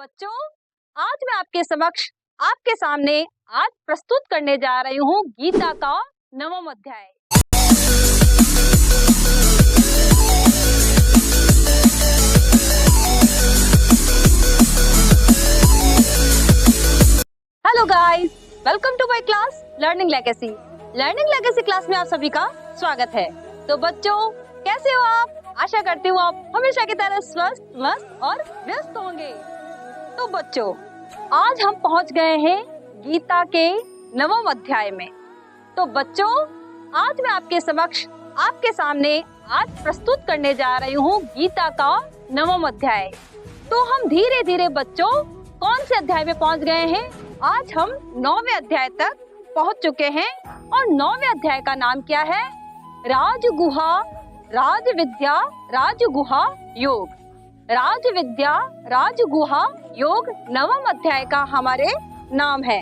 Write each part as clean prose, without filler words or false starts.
बच्चों, आज मैं आपके समक्ष आपके सामने आज प्रस्तुत करने जा रही हूँ गीता का 9वां अध्याय। Hello guys, welcome to my class learning legacy. Learning legacy class में आप सभी का स्वागत है। तो बच्चों, कैसे हो आप? आशा करती हूँ आप हमेशा की तरह स्वस्थ, मस्त और व्यस्त होंगे। तो बच्चों, आज हम पहुंच गए हैं गीता के 9वां अध्याय में। तो बच्चों, आज मैं आपके समक्ष आपके सामने आज प्रस्तुत करने जा रही हूँ गीता का 9वां अध्याय। तो हम धीरे धीरे बच्चों कौन से अध्याय में पहुंच गए हैं? आज हम 9वें अध्याय तक पहुंच चुके हैं और 9वें अध्याय का नाम क्या है? राजगुहा राजविद्या राजगुहा योग। राजविद्या राजगुहा योग 9वां अध्याय का हमारे नाम है।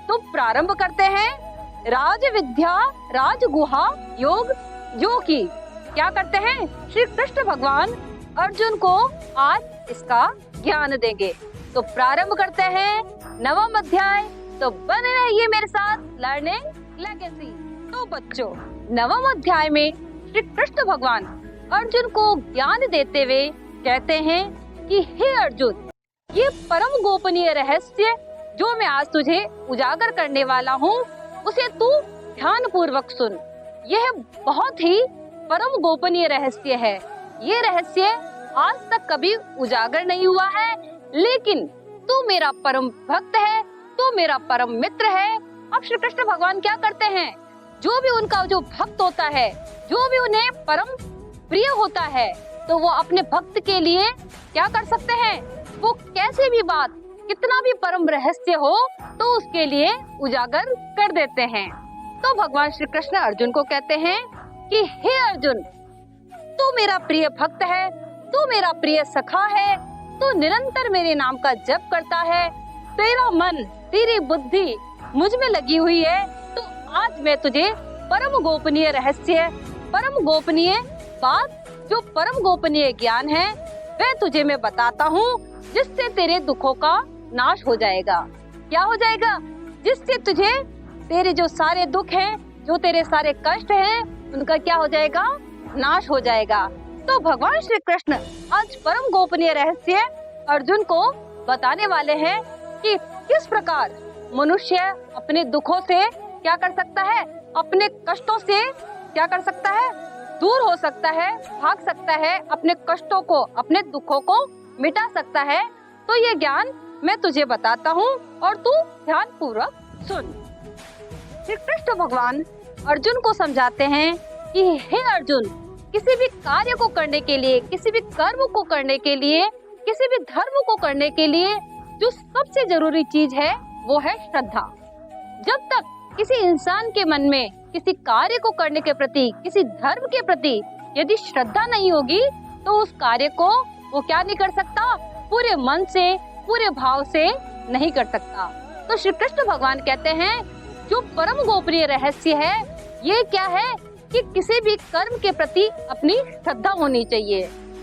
तो प्रारंभ करते हैं। राजविद्या राजगुहा योग, जो कि क्या करते हैं? श्री कृष्ण भगवान अर्जुन को आज इसका ज्ञान देंगे। तो प्रारंभ करते हैं 9वां अध्याय। तो बने रहिए मेरे साथ लर्निंग लेगेसी। तो बच्चों, 9वां अध्याय में श्री कृष्ण भगवान अर्जुन को ज्ञान देते हुए कहते हैं कि हे अर्जुन, ये परम गोपनीय रहस्य जो मैं आज तुझे उजागर करने वाला हूँ, उसे तू ध्यान पूर्वक सुन। यह बहुत ही परम गोपनीय रहस्य है। ये रहस्य आज तक कभी उजागर नहीं हुआ है, लेकिन तू मेरा परम भक्त है, तू मेरा परम मित्र है। अब श्री कृष्ण भगवान क्या करते हैं? जो भी उनका जो भक्त होता है, जो भी उन्हें परम प्रिय होता है, तो वो अपने भक्त के लिए क्या कर सकते हैं? वो कैसे भी बात, कितना भी परम रहस्य हो, तो उसके लिए उजागर कर देते हैं। तो भगवान श्री कृष्ण अर्जुन को कहते हैं कि हे अर्जुन, तू मेरा प्रिय भक्त है, तू मेरा प्रिय सखा है, तू निरंतर मेरे नाम का जप करता है, तेरा मन, तेरी बुद्धि मुझ में लगी हुई है। तो आज मैं तुझे परम गोपनीय रहस्य, परम गोपनीय बात, जो परम गोपनीय ज्ञान है, वह तुझे मैं बताता हूँ, जिससे तेरे दुखों का नाश हो जाएगा। क्या हो जाएगा? जिससे तुझे तेरे जो सारे दुख हैं, जो तेरे सारे कष्ट हैं, उनका क्या हो जाएगा? नाश हो जाएगा। तो भगवान श्री कृष्ण आज परम गोपनीय रहस्य अर्जुन को बताने वाले हैं कि किस प्रकार मनुष्य अपने दुखों से क्या कर सकता है? अपने कष्टों से क्या कर सकता है? दूर हो सकता है, भाग सकता है, अपने कष्टों को, अपने दुखों को मिटा सकता है। तो ये ज्ञान मैं तुझे बताता हूँ और तू ध्यान पूर्वक सुन। श्री कृष्ण भगवान अर्जुन को समझाते हैं कि हे अर्जुन, किसी भी कार्य को करने के लिए, किसी भी कर्म को करने के लिए, किसी भी धर्म को करने के लिए जो सबसे जरूरी चीज है, वो है श्रद्धा। जब तक किसी इंसान के मन में किसी कार्य को करने के प्रति, किसी धर्म के प्रति यदि श्रद्धा नहीं होगी, तो उस कार्य को वो क्या नहीं कर सकता? पूरे मन से, पूरे भाव से नहीं कर सकता। तो श्री कृष्ण भगवान कहते हैं, जो परम गोपनीय रहस्य है, ये क्या है कि किसी भी कर्म के प्रति अपनी श्रद्धा होनी चाहिए।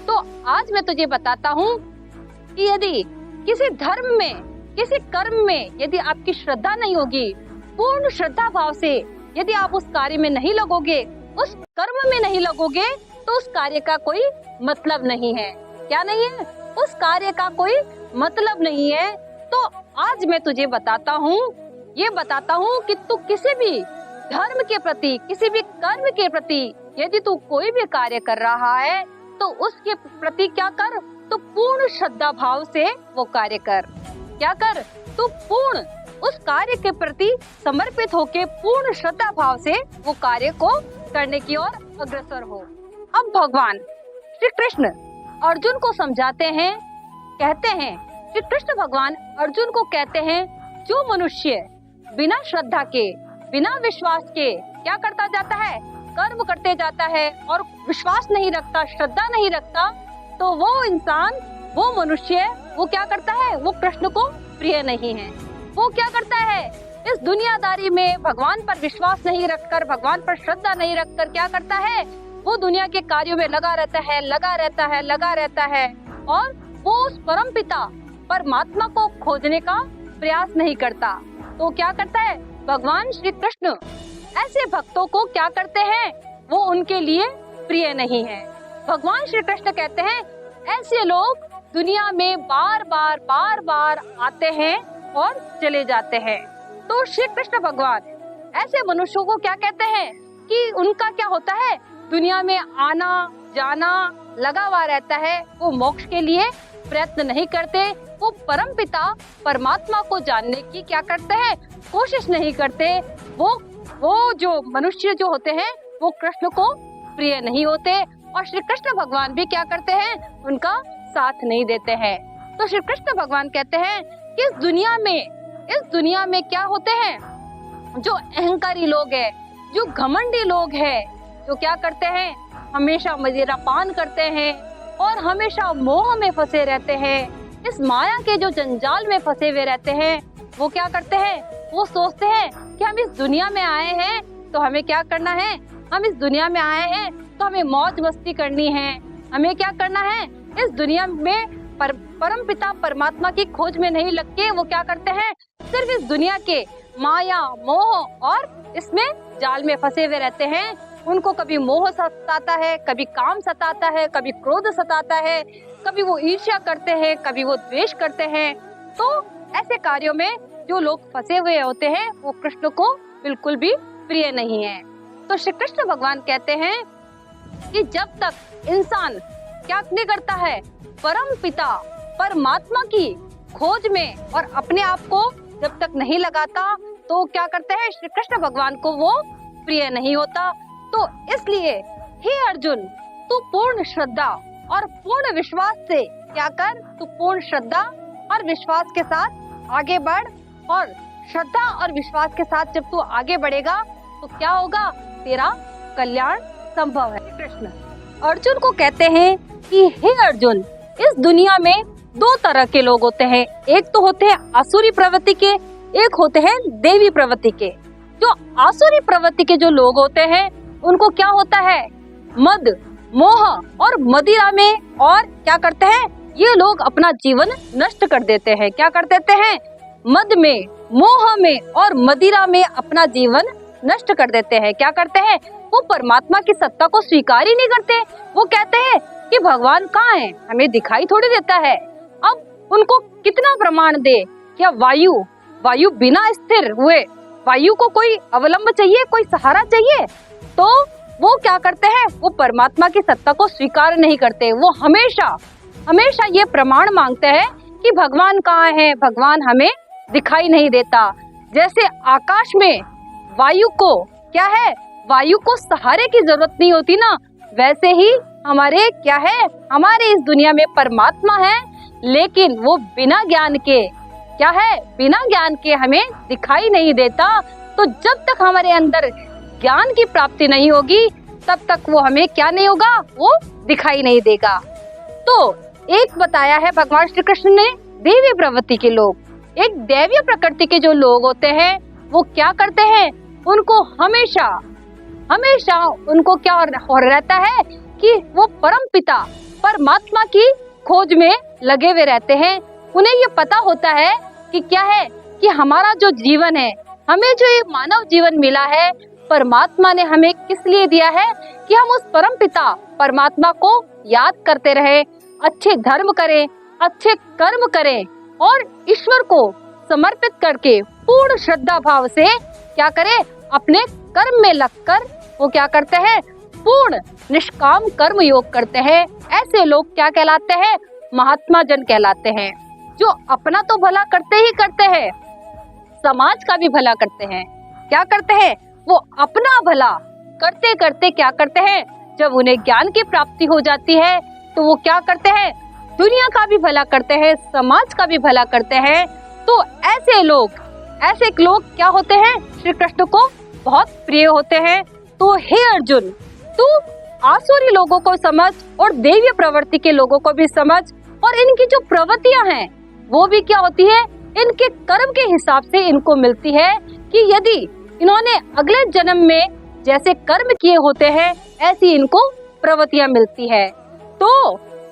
तो आज मैं तुझे बताता हूँ कि यदि किसी धर्म में, किसी कर्म में यदि आपकी श्रद्धा नहीं होगी, पूर्ण श्रद्धा भाव से यदि आप उस कार्य में नहीं लगोगे, उस कर्म में नहीं लगोगे, तो उस कार्य का कोई मतलब नहीं है। क्या नहीं है? उस कार्य का कोई मतलब नहीं है। तो आज मैं तुझे बताता हूँ, ये बताता हूँ कि तू किसी भी धर्म के प्रति, किसी भी कर्म के प्रति यदि तू कोई भी कार्य कर रहा है, तो उसके प्रति क्या कर? तो पूर्ण श्रद्धा भाव से वो कार्य कर। क्या कर? तू पूर्ण उस कार्य के प्रति समर्पित होके पूर्ण श्रद्धा भाव से वो कार्य को करने की ओर अग्रसर हो। अब भगवान श्री कृष्ण अर्जुन को समझाते हैं, कहते हैं, श्री कृष्ण भगवान अर्जुन को कहते हैं, जो मनुष्य बिना श्रद्धा के, बिना विश्वास के क्या करता जाता है? कर्म करते जाता है और विश्वास नहीं रखता, श्रद्धा नहीं रखता, तो वो इंसान, वो मनुष्य, वो क्या करता है? वो कृष्ण को प्रिय नहीं है। वो क्या करता है? इस दुनियादारी में भगवान पर विश्वास नहीं रखकर, भगवान पर श्रद्धा नहीं रखकर क्या करता है? वो दुनिया के कार्यों में लगा रहता है, लगा रहता है, लगा रहता है, और वो उस परम पिता परमात्मा को खोजने का प्रयास नहीं करता। तो क्या करता है भगवान श्री कृष्ण? ऐसे भक्तों को क्या करते हैं, वो उनके लिए प्रिय नहीं है। भगवान श्री कृष्ण कहते हैं ऐसे लोग दुनिया में बार बार आते हैं और चले जाते हैं। तो श्री कृष्ण भगवान ऐसे मनुष्यों को क्या कहते हैं कि उनका क्या होता है, दुनिया में आना जाना लगा हुआ रहता है, वो मोक्ष के लिए प्रयत्न नहीं करते, वो परमपिता परमात्मा को जानने की क्या करते हैं, कोशिश नहीं करते। वो जो मनुष्य जो होते हैं वो कृष्ण को प्रिय नहीं होते और श्री कृष्ण भगवान भी क्या करते हैं, उनका साथ नहीं देते हैं। तो श्री कृष्ण भगवान कहते हैं कि इस दुनिया में क्या होते हैं, जो अहंकारी लोग हैं, जो घमंडी लोग हैं, जो क्या करते हैं, हमेशा मदिरा पान करते हैं और हमेशा मोह में फंसे रहते हैं, इस माया के जो जंजाल में फंसे हुए रहते हैं, वो क्या करते हैं, वो सोचते हैं कि हम इस दुनिया में आए हैं तो हमें क्या करना है, हम इस दुनिया में आए हैं तो हमें मौज मस्ती करनी है, हमें क्या करना है, इस दुनिया में परमपिता परमात्मा की खोज में नहीं लग के वो क्या करते हैं, सिर्फ इस दुनिया के माया मोह और इसमें जाल में फंसे हुए रहते हैं। उनको कभी मोह सताता है, कभी काम सताता है, कभी क्रोध सताता है, कभी वो ईर्ष्या करते हैं, कभी वो द्वेष करते हैं। तो ऐसे कार्यों में जो लोग फंसे हुए होते हैं वो कृष्ण को बिल्कुल भी प्रिय नहीं है। तो श्री कृष्ण भगवान कहते हैं कि जब तक इंसान क्या नहीं करता है, परम पिता परमात्मा की खोज में और अपने आप को जब तक नहीं लगाता तो क्या करते हैं, श्री कृष्ण भगवान को वो प्रिय नहीं होता। तो इसलिए हे अर्जुन, तू पूर्ण श्रद्धा और पूर्ण विश्वास से क्या कर, तू पूर्ण श्रद्धा और विश्वास के साथ आगे बढ़ और श्रद्धा और विश्वास के साथ जब तू आगे बढ़ेगा तो क्या होगा, तेरा कल्याण संभव है। कृष्ण अर्जुन को कहते हैं कि हे अर्जुन, इस दुनिया में दो तरह के लोग होते हैं, एक तो होते हैं आसुरी प्रवृत्ति के, एक होते हैं देवी प्रवृत्ति के। जो आसुरी प्रवृत्ति के जो लोग होते हैं उनको क्या होता है, मद मोह और मदिरा में और क्या करते हैं, ये लोग अपना जीवन नष्ट कर देते हैं। क्या कर देते हैं, मद में मोह में और मदिरा में अपना जीवन नष्ट कर देते हैं। क्या करते हैं, वो परमात्मा की सत्ता को स्वीकार ही नहीं करते। वो कहते हैं कि भगवान कहाँ है, हमें दिखाई थोड़ी देता है। अब उनको कितना प्रमाण दे, क्या वायु बिना स्थिर हुए, वायु को कोई अवलंब चाहिए, कोई सहारा चाहिए, तो वो क्या करते हैं, वो परमात्मा की सत्ता को स्वीकार नहीं करते। वो हमेशा ये प्रमाण मांगते हैं कि भगवान कहाँ है, भगवान हमें दिखाई नहीं देता। जैसे आकाश में वायु को क्या है, वायु को सहारे की जरूरत नहीं होती ना, वैसे ही हमारे क्या है, हमारे इस दुनिया में परमात्मा है, लेकिन वो बिना ज्ञान के क्या है, बिना ज्ञान के हमें दिखाई नहीं देता। तो जब तक हमारे अंदर ज्ञान की प्राप्ति नहीं होगी तब तक वो हमें क्या नहीं होगा, वो दिखाई नहीं देगा। तो एक बताया है भगवान श्री कृष्ण ने देवी प्रवृत्ति के लोग, एक दैवीय प्रकृति के जो लोग होते हैं वो क्या करते हैं, उनको हमेशा उनको क्या हो रहता है कि वो परम पिता परमात्मा की खोज में लगे हुए रहते हैं। उन्हें ये पता होता है कि क्या है, कि हमारा जो जीवन है, हमें जो ये मानव जीवन मिला है, परमात्मा ने हमें किस लिए दिया है, कि हम उस परम पिता परमात्मा को याद करते रहे, अच्छे धर्म करें, अच्छे कर्म करें और ईश्वर को समर्पित करके पूर्ण श्रद्धा भाव से क्या करें, अपने कर्म में लगकर वो क्या करते हैं, पूर्ण निष्काम कर्म योग करते हैं। ऐसे लोग क्या कहलाते हैं, महात्मा जन कहलाते हैं, जो अपना तो भला करते ही करते हैं, समाज का भी भला करते हैं। क्या करते हैं, वो अपना भला करते करते क्या करते हैं, जब उन्हें ज्ञान की प्राप्ति हो जाती है तो वो क्या करते हैं, दुनिया का भी भला करते हैं, समाज का भी भला करते हैं। तो ऐसे लोग क्या होते हैं, श्री कृष्ण को बहुत प्रिय होते हैं। तो हे अर्जुन, तू आसुरी लोगों को समझ और देवीय प्रवृत्ति के लोगों को भी समझ, और इनकी जो प्रवृत्तियां हैं वो भी क्या होती है, इनके कर्म के हिसाब से इनको मिलती है, कि यदि इन्होंने अगले जन्म में जैसे कर्म किए होते हैं ऐसी इनको प्रवृत्तियां मिलती है। तो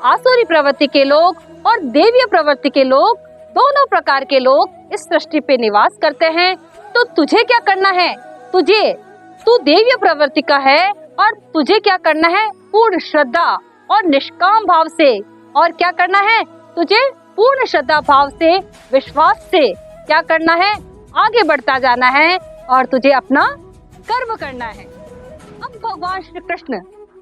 आसुरी प्रवृत्ति के लोग और देवीय प्रवृत्ति के लोग, दोनों प्रकार के लोग इस सृष्टि पे निवास करते हैं। तो तुझे क्या करना है? तू देवीय प्रवृत्ति का है और तुझे क्या करना है? पूर्ण श्रद्धा और निष्काम भाव से, और क्या करना है? तुझे पूर्ण श्रद्धा भाव से, विश्वास से क्या करना है? आगे बढ़ता जाना है और तुझे अपना कर्म करना है। अब भगवान श्री कृष्ण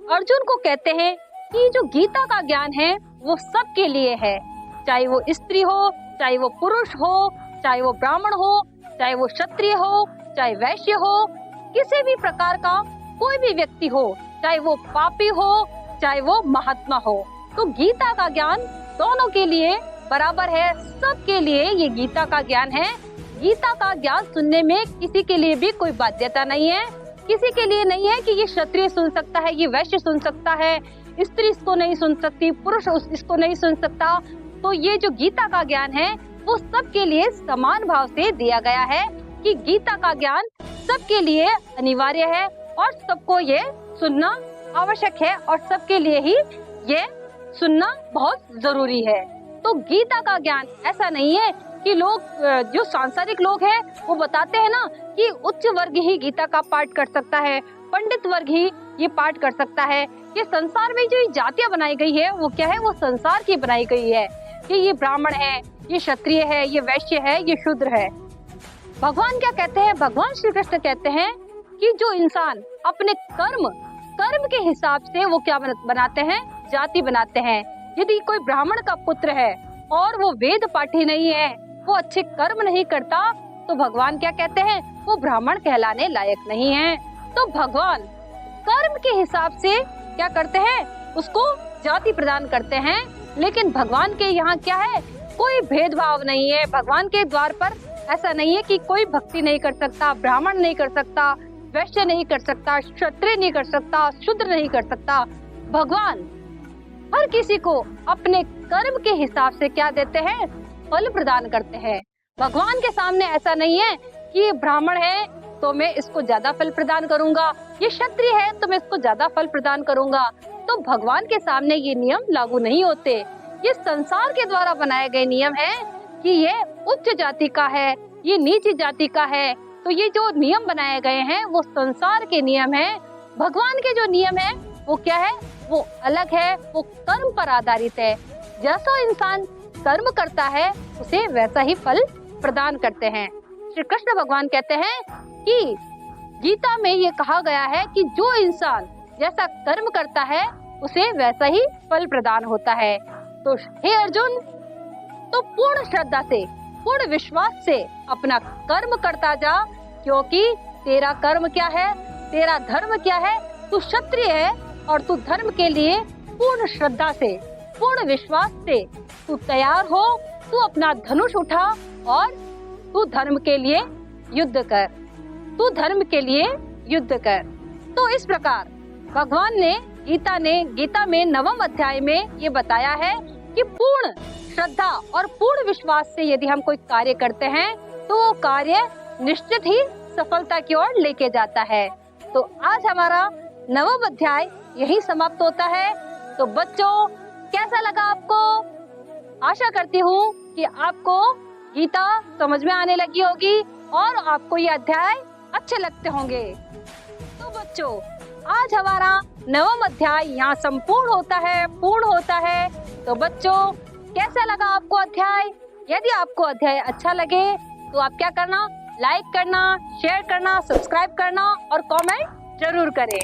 अर्जुन को कहते हैं कि जो गीता का ज्ञान है वो सबके लिए है, चाहे वो स्त्री हो, चाहे वो पुरुष हो, चाहे वो ब्राह्मण हो, चाहे वो क्षत्रिय हो, चाहे वैश्य हो, किसी भी प्रकार का कोई भी व्यक्ति हो, चाहे वो पापी हो, चाहे वो महात्मा हो। तो गीता का ज्ञान दोनों के लिए बराबर है, सबके लिए ये गीता का ज्ञान है। गीता का ज्ञान सुनने में किसी के लिए भी कोई बाध्यता नहीं है, किसी के लिए नहीं है कि ये क्षत्रिय सुन सकता है, ये वैश्य सुन सकता है, स्त्री इसको नहीं सुन सकती, पुरुष इसको नहीं सुन सकता। तो ये जो गीता का ज्ञान है वो सबके लिए समान भाव से दिया गया है कि गीता का ज्ञान सबके लिए अनिवार्य है और सबको ये सुनना आवश्यक है और सबके लिए ही ये सुनना बहुत जरूरी है। तो गीता का ज्ञान ऐसा नहीं है कि लोग, जो सांसारिक लोग हैं वो बताते हैं ना कि उच्च वर्ग ही गीता का पाठ कर सकता है, पंडित वर्ग ही ये पाठ कर सकता है। ये संसार में जो जातियां बनाई गई है वो क्या है? वो संसार की बनाई गई है कि ये ब्राह्मण है, ये क्षत्रिय है, ये वैश्य है, ये शूद्र है। भगवान क्या कहते हैं? भगवान श्री कृष्ण कहते हैं कि जो इंसान अपने कर्म के हिसाब से वो क्या बनाते हैं? जाति बनाते हैं। यदि कोई ब्राह्मण का पुत्र है और वो वेद पाठी नहीं है, वो अच्छे कर्म नहीं करता, तो भगवान क्या कहते हैं? वो ब्राह्मण कहलाने लायक नहीं है। तो भगवान कर्म के हिसाब से क्या करते हैं? उसको जाति प्रदान करते हैं। लेकिन भगवान के यहाँ क्या है? कोई भेदभाव नहीं है। भगवान के द्वार पर ऐसा नहीं है कि कोई भक्ति नहीं कर सकता, ब्राह्मण नहीं कर सकता, वैश्य नहीं कर सकता, क्षत्रिय नहीं कर सकता, शूद्र नहीं कर सकता। भगवान हर किसी को अपने कर्म के हिसाब से क्या देते हैं? फल प्रदान करते हैं। भगवान के सामने ऐसा नहीं है कि ब्राह्मण है तो मैं इसको ज्यादा फल प्रदान करूंगा, ये क्षत्रिय है तो मैं इसको ज्यादा फल प्रदान करूंगा। तो भगवान के सामने ये नियम लागू नहीं होते। ये संसार के द्वारा बनाए गए नियम है कि ये उच्च जाति का है, ये नीच जाति का है। तो ये जो नियम बनाए गए हैं वो संसार के नियम है। भगवान के जो नियम है वो क्या है? वो अलग है, वो कर्म पर आधारित है। जैसा इंसान कर्म करता है उसे वैसा ही फल प्रदान करते हैं। श्री कृष्ण भगवान कहते हैं कि गीता में ये कहा गया है कि जो इंसान जैसा कर्म करता है उसे वैसा ही फल प्रदान होता है। तो हे अर्जुन, तो पूर्ण श्रद्धा से, पूर्ण विश्वास से अपना कर्म करता जा, क्योंकि तेरा कर्म क्या है? तेरा धर्म क्या है? तू क्षत्रिय है और तू धर्म के लिए पूर्ण श्रद्धा से, पूर्ण विश्वास से तू तैयार हो। तू अपना धनुष उठा और तू धर्म के लिए युद्ध कर, तू धर्म के लिए युद्ध कर। तो इस प्रकार भगवान ने गीता में 9वें अध्याय में ये बताया है कि पूर्ण श्रद्धा और पूर्ण विश्वास से यदि हम कोई कार्य करते हैं तो वो कार्य निश्चित ही सफलता की ओर लेके जाता है। तो आज हमारा 9वां अध्याय यही समाप्त होता है। तो बच्चों, कैसा लगा आपको? आशा करती हूँ कि आपको गीता समझ में आने लगी होगी और आपको ये अध्याय अच्छे लगते होंगे। तो बच्चों, आज हमारा 9वां अध्याय यहाँ संपूर्ण होता है, पूर्ण होता है। तो बच्चों, कैसा लगा आपको अध्याय? यदि आपको अध्याय अच्छा लगे तो आप क्या करना? लाइक करना, शेयर करना, सब्सक्राइब करना और कमेंट जरूर करें।